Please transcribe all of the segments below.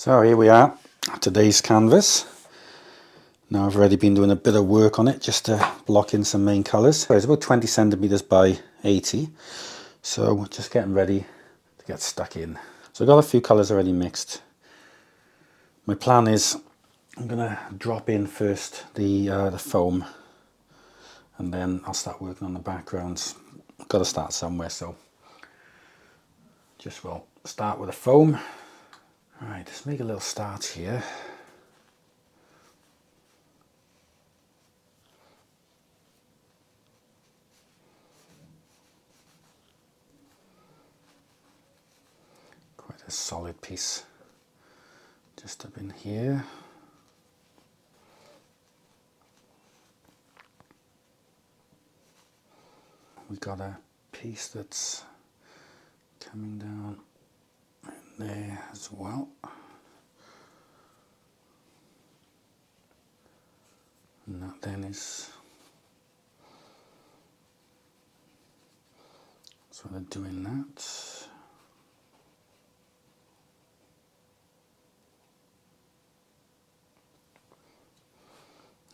So here we are, today's canvas. Now I've already been doing a bit of work on it just to block in some main colours. So it's about 20 centimetres by 80, so we're just getting ready to get stuck in. So I've got a few colours already mixed. My plan is I'm going to drop in first the foam, and then I'll start working on the backgrounds. I've got to start somewhere, so just we'll start with the foam. Right, let's make a little start here. Quite a solid piece just up in here. We've got a piece that's coming down in there as well. And that then is sort of doing that.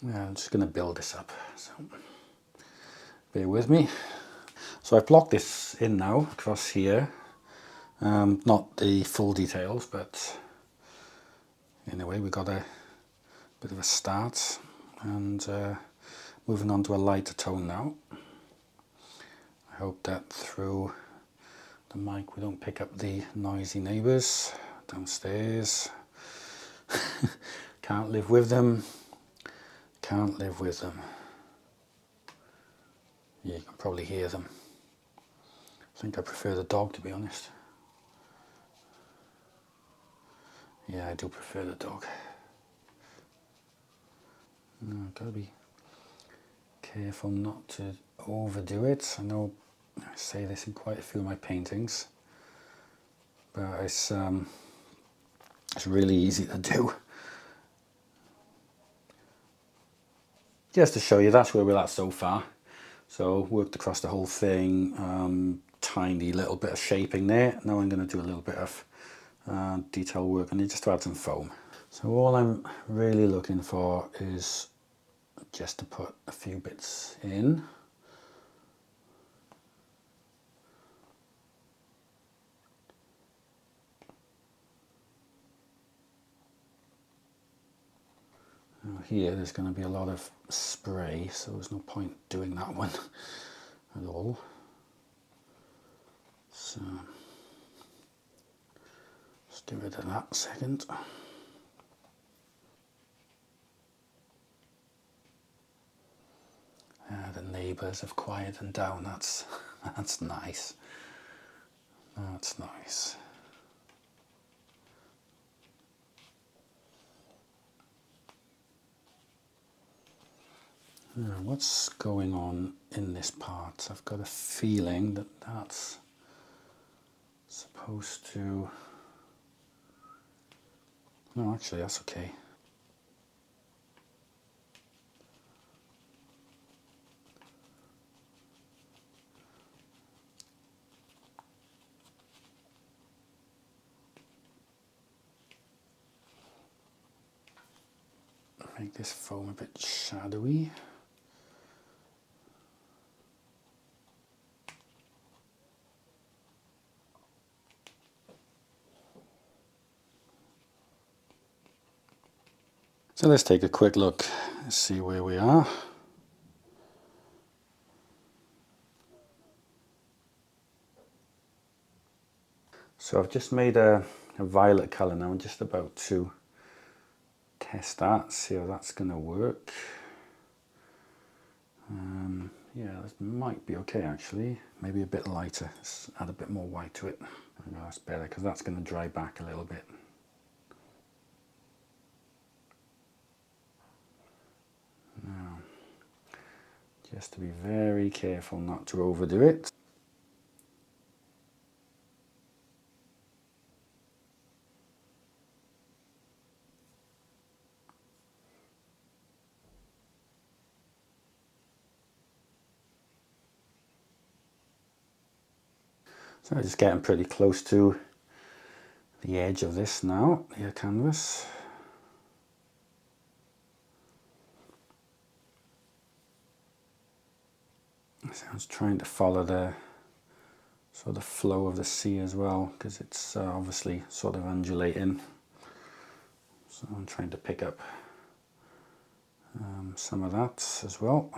Yeah, I'm just going to build this up, so bear with me. So I've blocked this in now across here. Not the full details, but anyway, we got a bit of a start, and moving on to a lighter tone now. I hope that through the mic we don't pick up the noisy neighbours downstairs. Can't live with them. Can't live with them. Yeah, you can probably hear them. I think I prefer the dog, to be honest. Yeah, I do prefer the dog. No, I've got to be careful not to overdo it. I know I say this in quite a few of my paintings, but it's really easy to do. Just to show you, that's where we're at so far. So worked across the whole thing, tiny little bit of shaping there. Now I'm going to do a little bit of detail work on it just to add some foam. So all I'm really looking for is just to put a few bits in. Now here there's going to be a lot of spray, so there's no point doing that one at all. So let's do rid of that second. The neighbours have quietened down. That's nice. That's nice. Now, what's going on in this part? I've got a feeling that that's supposed to... No, actually, that's okay. Make this foam a bit shadowy. So let's take a quick look and see where we are. So I've just made a violet colour now. I'm just about to test that, see how that's going to work. Yeah, this might be okay actually. Maybe a bit lighter. Let's add a bit more white to it. I know that's better because that's going to dry back a little bit. Now, just to be very careful not to overdo it. So I'm just getting pretty close to the edge of this now, the canvas. So I was trying to follow the sort of flow of the sea as well, because it's obviously sort of undulating. So I'm trying to pick up some of that as well.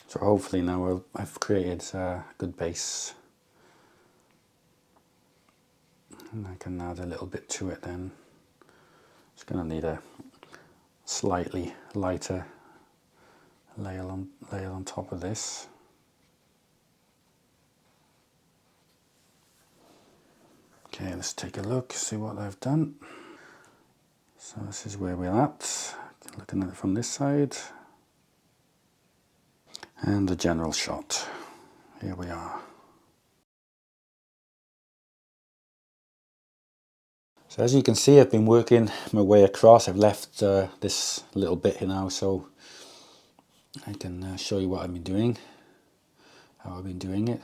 So hopefully now I've created a good base, and I can add a little bit to it then. It's going to need a slightly lighter layer on top of this. Okay, let's take a look, see what I've done. So this is where we're at, looking at it from this side. And the general shot. Here we are. So as you can see, I've been working my way across. I've left this little bit here now, so I can show you what I've been doing, how I've been doing it.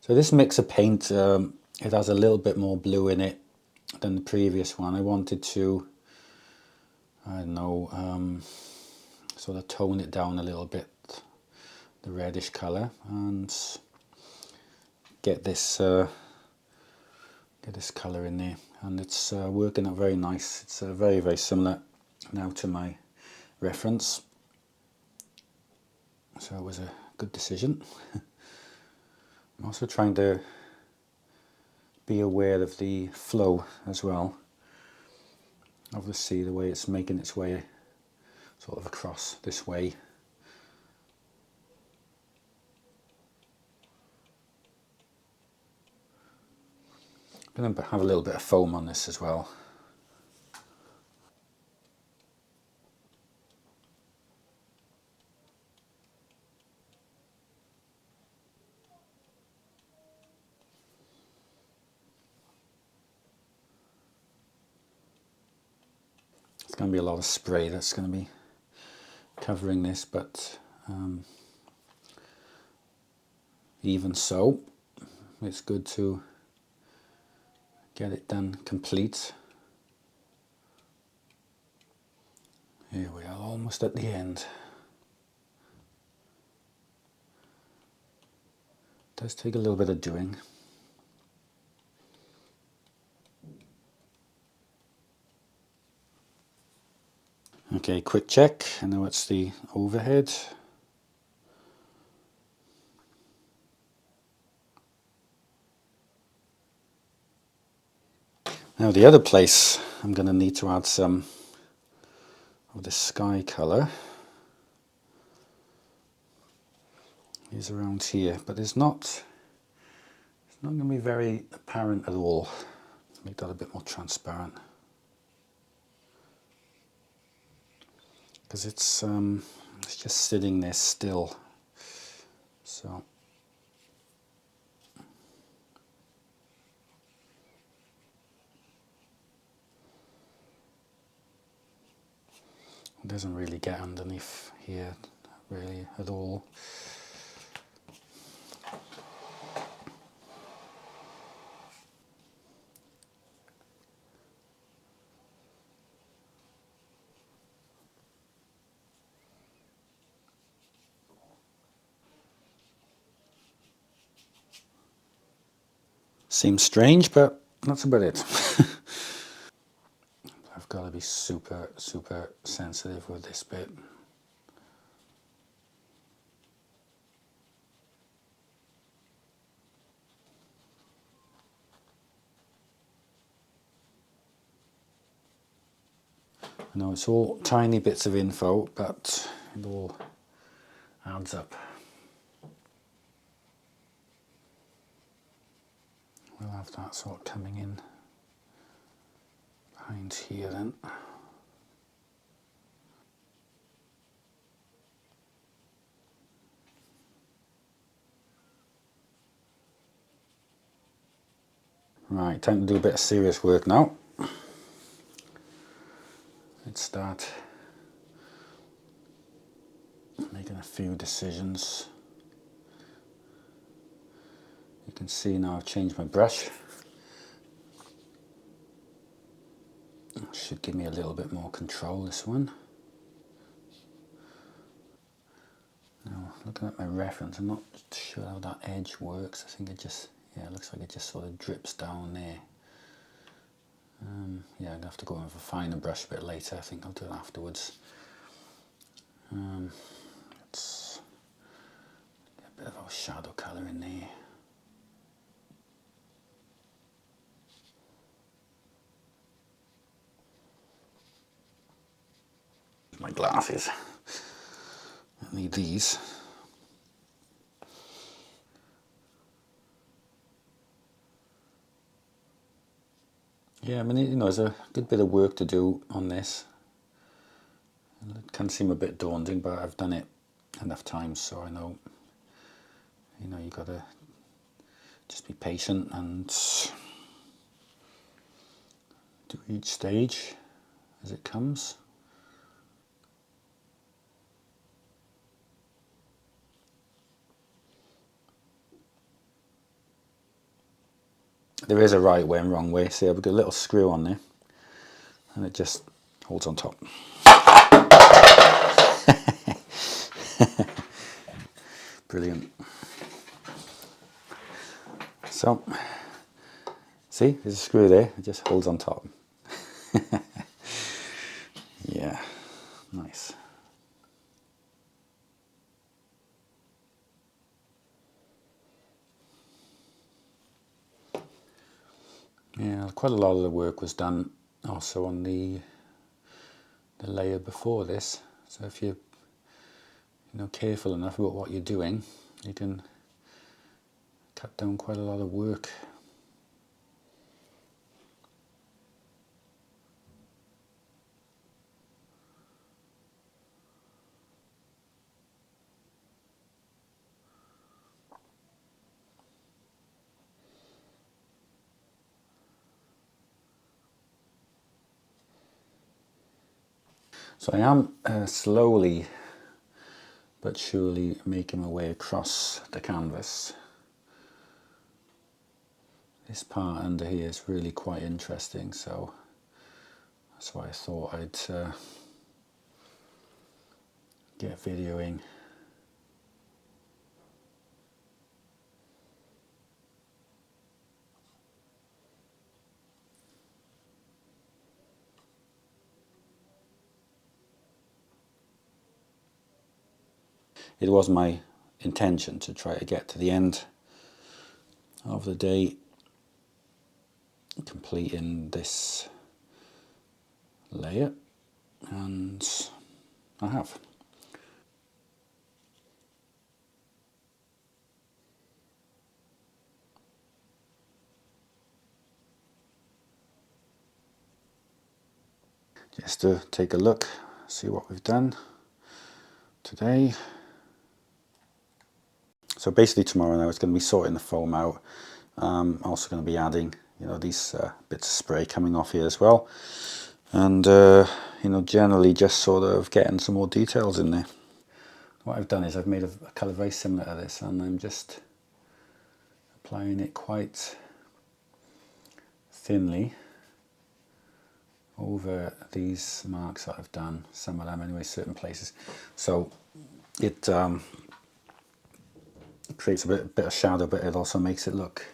So this mix of paint, it has a little bit more blue in it than the previous one. I wanted to, I don't know, sort of tone it down a little bit, the reddish colour, and get this colour in there, and it's working out very nice. It's very, very similar now to my reference, so it was a good decision. I'm also trying to be aware of the flow as well of the sea, the way it's making its way sort of across this way. I'm going to have a little bit of foam on this as well. It's going to be a lot of spray that's going to be covering this, but even so, it's good to get it done complete. Here we are, almost at the end. It does take a little bit of doing. Okay, quick check, and now it's the overhead. Now the other place I'm going to need to add some of the sky colour is around here, but it's not going to be very apparent at all. Make that a bit more transparent, because it's just sitting there still. So it doesn't really get underneath here really at all. Seems strange, but that's about it. I've got to be super, super sensitive with this bit. I know it's all tiny bits of info, but it all adds up. We'll have that sort of coming in behind here then. Right, time to do a bit of serious work now. Let's start making a few decisions. You can see now I've changed my brush. Should give me a little bit more control, this one. Now, looking at my reference, I'm not sure how that edge works. I think it just, yeah, it looks like it just sort of drips down there. Yeah, I'm going to have to go and refine the brush a bit later. I think I'll do it afterwards. Let's get a bit of a shadow colour in there. My glasses. I need these. Yeah, I mean, you know, there's a good bit of work to do on this. It can seem a bit daunting, but I've done it enough times, so I know, you know, you gotta just be patient and do each stage as it comes. There is a right way and wrong way. See, I've got a little screw on there, and it just holds on top. Brilliant. So, see, there's a screw there, it just holds on top. Yeah, nice. Yeah, quite a lot of the work was done also on the layer before this. So if you're, you know, careful enough about what you're doing, you can cut down quite a lot of work. So I am slowly but surely making my way across the canvas. This part under here is really quite interesting, so that's why I thought I'd get videoing. It was my intention to try to get to the end of the day completing this layer, and I have. Just to take a look, see what we've done today. So basically tomorrow now it's going to be sorting the foam out. Also going to be adding, you know, these bits of spray coming off here as well, and you know, generally just sort of getting some more details in there. What I've done is I've made a colour very similar to this, and I'm just applying it quite thinly over these marks that I've done, some of them anyway, certain places. So it creates a bit of shadow, but it also makes it look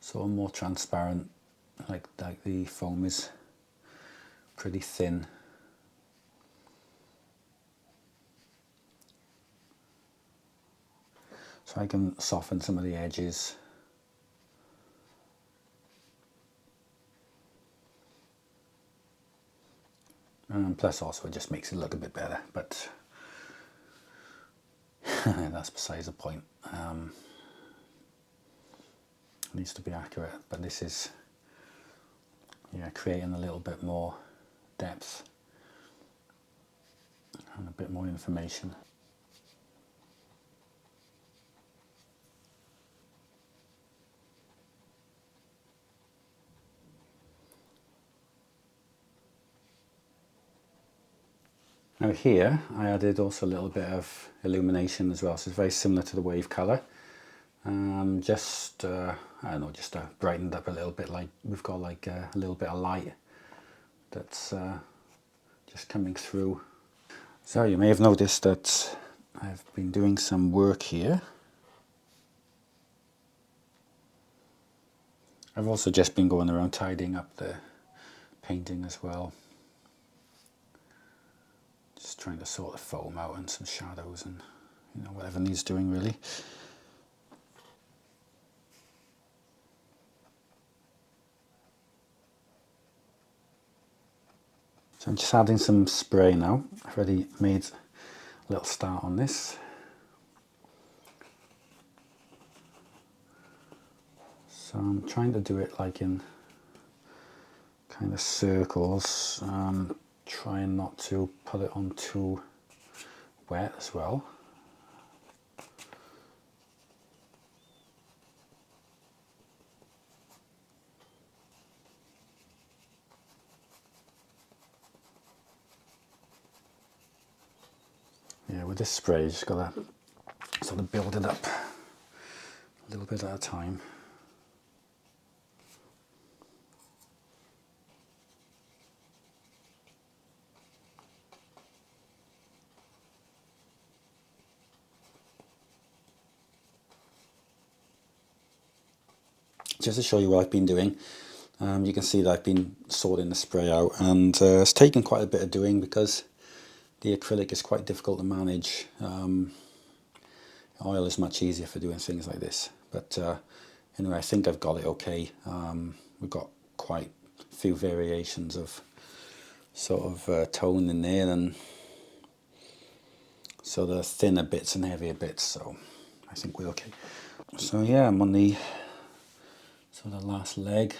sort of more transparent, like the foam is pretty thin. So I can soften some of the edges. And plus also it just makes it look a bit better, but that's besides the point. It needs to be accurate, but this is, yeah, creating a little bit more depth and a bit more information. Now here I added also a little bit of illumination as well, so it's very similar to the wave colour. Just I don't know, just brightened up a little bit, like we've got like a little bit of light that's just coming through. So you may have noticed that I've been doing some work here. I've also just been going around tidying up the painting as well. Just trying to sort the foam out and some shadows and, you know, whatever needs doing really. So I'm just adding some spray now. I've already made a little start on this. So I'm trying to do it like in kind of circles, trying not to put it on too wet as well. Yeah, with this spray you just gotta sort of build it up a little bit at a time. Just to show you what I've been doing, you can see that I've been sorting the spray out, and it's taken quite a bit of doing because the acrylic is quite difficult to manage. Oil is much easier for doing things like this, but anyway, I think I've got it okay. We've got quite a few variations of sort of tone in there, and so the thinner bits and heavier bits, so I think we're okay. So yeah, I'm on the sort of last leg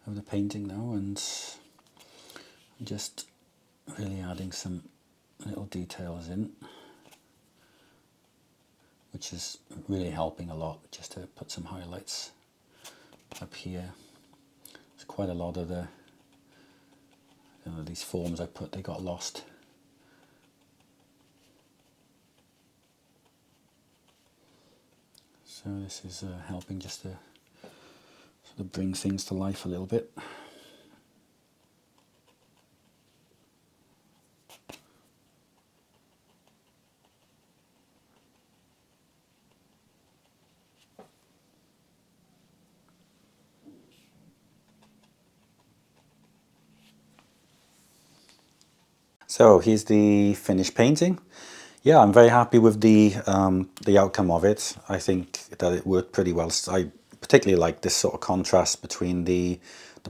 of the painting now, and I'm just really adding some little details in, which is really helping a lot, just to put some highlights up here. There's quite a lot of the, you know, these forms I put, they got lost. So this is helping just to sort of bring things to life a little bit. So here's the finished painting. Yeah, I'm very happy with the outcome of it. I think that it worked pretty well. I particularly like this sort of contrast between the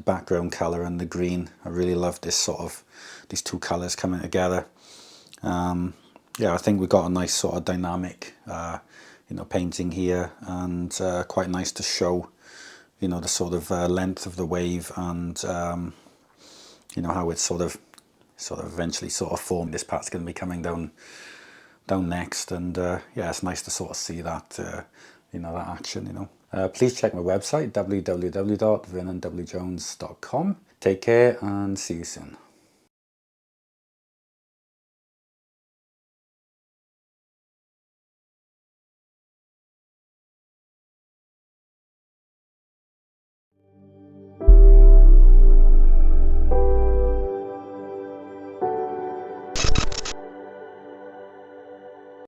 background color and the green. I really love this sort of, these two colors coming together. Yeah, I think we've got a nice sort of dynamic, you know, painting here, and quite nice to show, you know, the sort of length of the wave, and you know, how it's sort of eventually sort of formed. This part's going to be coming down next, and yeah, it's nice to sort of see that, you know, that action, you know. Please check my website, www.vernonwjones.com. Take care and see you soon.